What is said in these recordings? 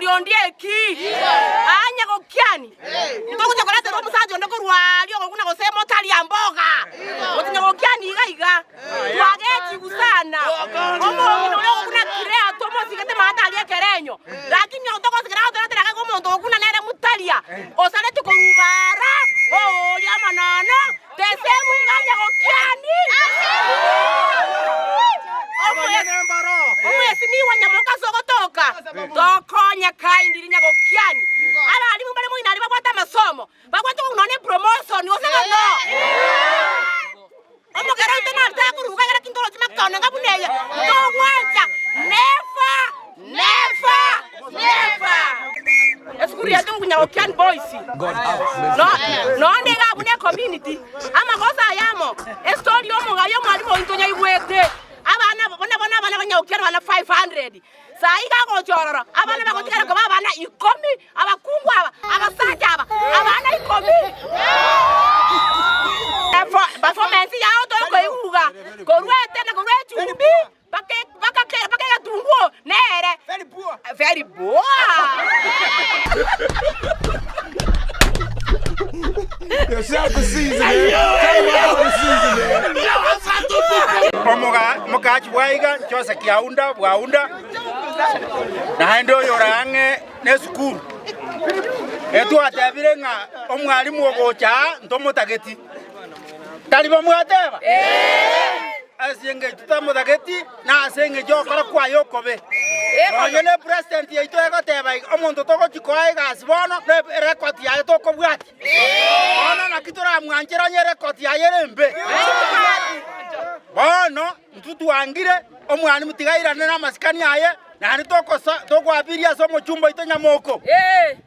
Ondieki anya gokiani ndokuja kolate ro musajo ndoko rwalio ngona gosema tali amboga otinya gokiani iga twageti gusana omo no kuna kirea tomo sigete matali ekerenyo lakini otoko sigera otara ko mondo kuna nere mutalia osale tukurubara ya manana tesemu anya gokiani omo yesimi wanya moka sogotoka dokonya kaindi linya gokiani ala alimu bale mo inali bakwata masomo bakwata unone promotion osaka no omo kero tena takuruka kera kindolo timakona ngabuneya togwacha never esukuri ya tungu nya gokiani boys no ndega bune community ama kosa yamo story omo gayo mwalimu intonya igwete abana bona banyaukira bana 500 sai ka go chororo abana bakotikara ko abana 10 abakungu abasaja abana 10 performance ya auto ko iuga ko ruete na ko ruechumbi baka tunguo nere very poor Yo, shout the season, man. Tell me about the season, man. Omoga mokachi waiga chose kiaunda bwaunda na ndo yorange ne school etu atabire nga omwalimu ogocha ntomutageti tali bamwateba asenge tutamutageti na asenge jokora kwa yokobe oyele president yaito egoteba omonto toko chikoa igasibono record ya toko bwati ona nakitora mwanjira nye record ya yerembe bono ntutu wangire omwani mutigairane na masikani aye nani toko abiria somo chumba ito nyamoko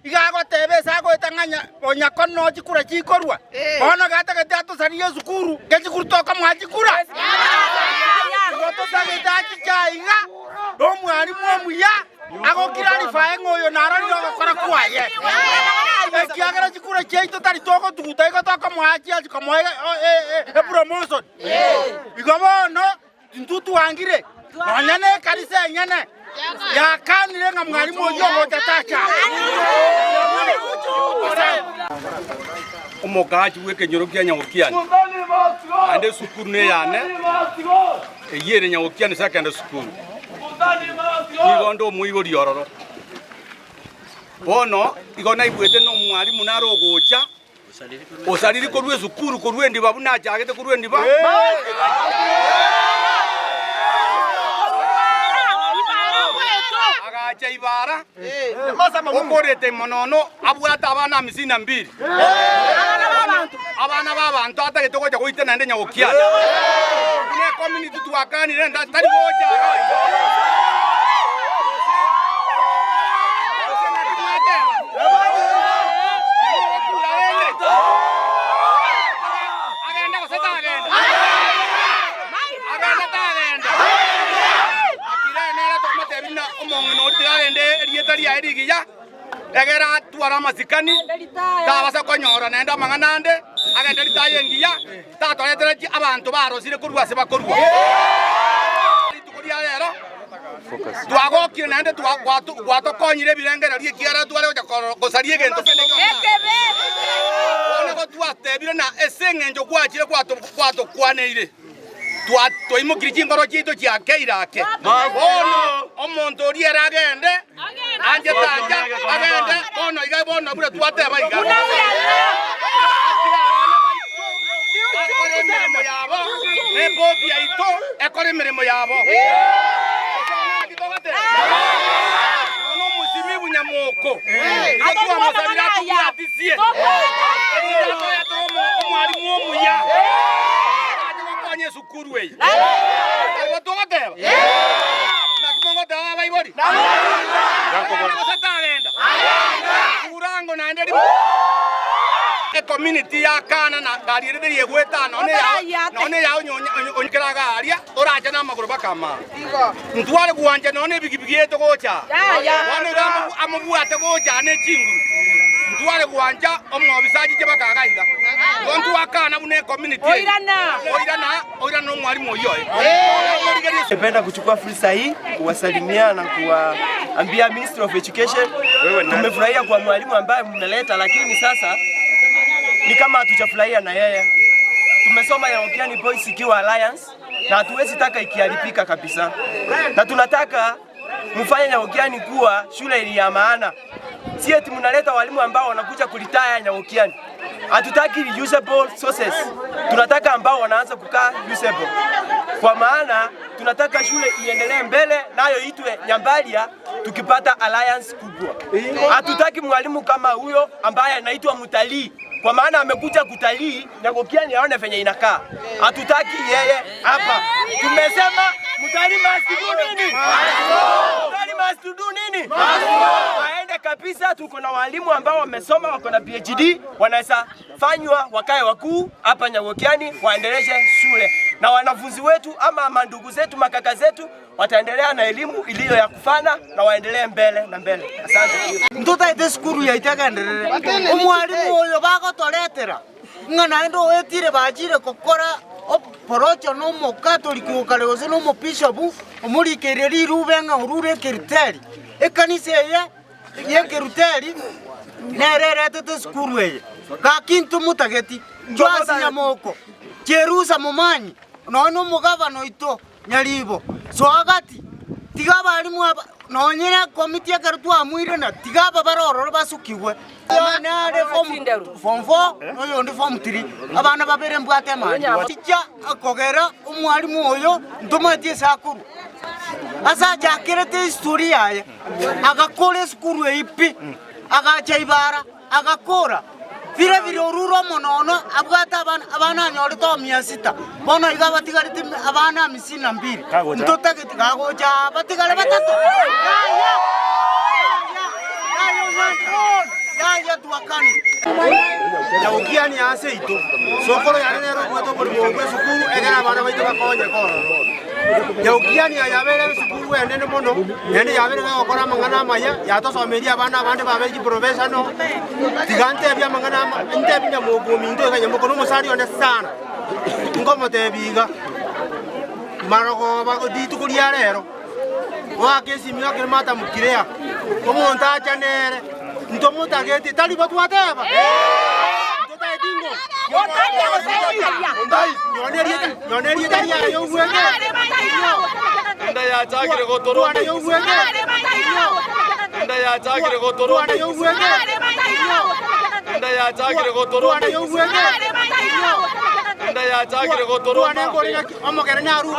igago tebe sago itanganya onyakono chikura chikorwa bono gata gatato saniye sukuru kechikuru toka mwachikura goto sagitachi chaiga omwani mwomuya agokirani faengo yo narani gokora kwaye kiagara chikura cheito tari toko tuguta igotaka mwachi achikomoe promotion bigobono ntutu wangire onyane kanisa nyane ya kanire nga mwalimu oyo gotatacha omokachi weke nyorokia nyagokiani ande sukuru ne yane eyere nyagokiani sakanda sukuru igondo muibori ororo bono igona ibwete no mwalimu narogocha osaliri korwe sukuru korwe ndi babu na chagete korwe ndi ba agacha ibara okorete monono abwata abana 52 abana babantu atagete koja goitena nde nyagokiani ne community tuakani nda tari gocha egera tuara masikani tabasa konyora nenda manganande agenda litayengiya tatoletera abantu barosire kurwase bakorwa litukuria lero twagokire nende twatokonyire birengera liekiara tware gosarie gento ekebe ona go twatebire na esengenjo gwachire kwatokwaneire twaimukiri chingoro chito chiakeirake bono omonto oriera agende anje tanja agende bono iga bono bure twateba iga mirimo yabo nebodi yaito ekore mirimo yabo ono musimi bunyamoko akwa masabira tuatisie omwalimu omuya sukuru we batogoteba nakubongoteba baibori nakubongotagenda urango nande e community ya kana na garire de yegweta none ya onyikira garia oraje na maguru bakama ntware guanje none bigibigi eto gocha none amubuate gocha ne chinguru twale gwanja omwobisaji je bakagaiga ontu akana mune community oirana mwalimu oyo Napenda kuchukua fursa hii kuwasalimia na kuwaambia Ministry of Education tumefurahia kwa mwalimu ambaye mmeleta, lakini sasa ni kama hatujafurahia na yeye. Tumesoma Nyagokiani Boys ikiwa Alliance na hatuwezi taka ikiharibika kabisa, na tunataka mfanye Nyagokiani kuwa shule ili ya maana. Si eti mnaleta walimu ambao wanakuja kulitaya Nyagokiani. Hatutaki usable sources. Tunataka ambao wanaanza kukaa usable. Kwa maana tunataka shule iendelee mbele nayo itwe Nyambalia tukipata alliance kubwa. Hatutaki mwalimu kama huyo ambaye anaitwa mtalii. Kwa maana amekuja kutalii Nyagokiani aone venye inakaa. Hatutaki yeye hapa. Tumesema mtalii must do nini? Mtalii must do nini? Aende kabisa. Tuko na walimu ambao wamesoma, wako na PhD, wanaweza fanywa wakae wakuu hapa Nyagokiani, waendeleshe shule. Na wanafunzi wetu ama mandugu zetu, makaka zetu wataendelea na elimu iliyo ya kufana na waendelee mbele na mbele. Asante. Mtoto ite skuru ya itagenderere. Umwalimu oyo bagotoretera. Ngana endo wetire bajire kokora porocho no mokatoliki ukaleoze no mopishopu omurikereri rubenga urure kiriteri. Ekanise ye kiriteri nererete te skuru ye. Kakintu mutageti. Jwasi nyamoko. Jerusa mumanyi. Nono mugabano ito nyaribo. So agati tigaba alimu aba nonyera komiti yakarutwa amwire na tigaba baroro basukiwe. Nare form 4 noyo ndi form 3 abana babere mbwate manje. Tija akogera umwalimu oyo ndomatie sakuru. Asa jakirete historia yaye. Agakore skuru eipi. Agacha ibara agakora. Vile vile ururo monono abwata abana nyori to 600 bono igaba tigarite abana 52 mtoto gagoja batigale batatu ya tuakani Nyagokiani ase ito sokolo yane nero kweto buri bogwe sukuru egera bana baito bakonye kono Nyagokiani ayabere sukuru enene mono nende yabere gakora mangana maya yatosomeria abana abandi babeji professional tigante bya mangana inte binya mogumi ndo kanya mokono musari one sana ngomo tebiga marogo bago ditukuria rero wakesi miaka mata mukirea omonta chanere ntomuta geti tali batu ateba ntotai dingo yoneri tali ayo wenge Nda ya chakire gotoro. ayo wenge Nda ya chakire gotoro. ayo wenge Nda ya chakire gotoro. ayo wenge Nda ya chakire gotoro. ane ngori na omogere na aru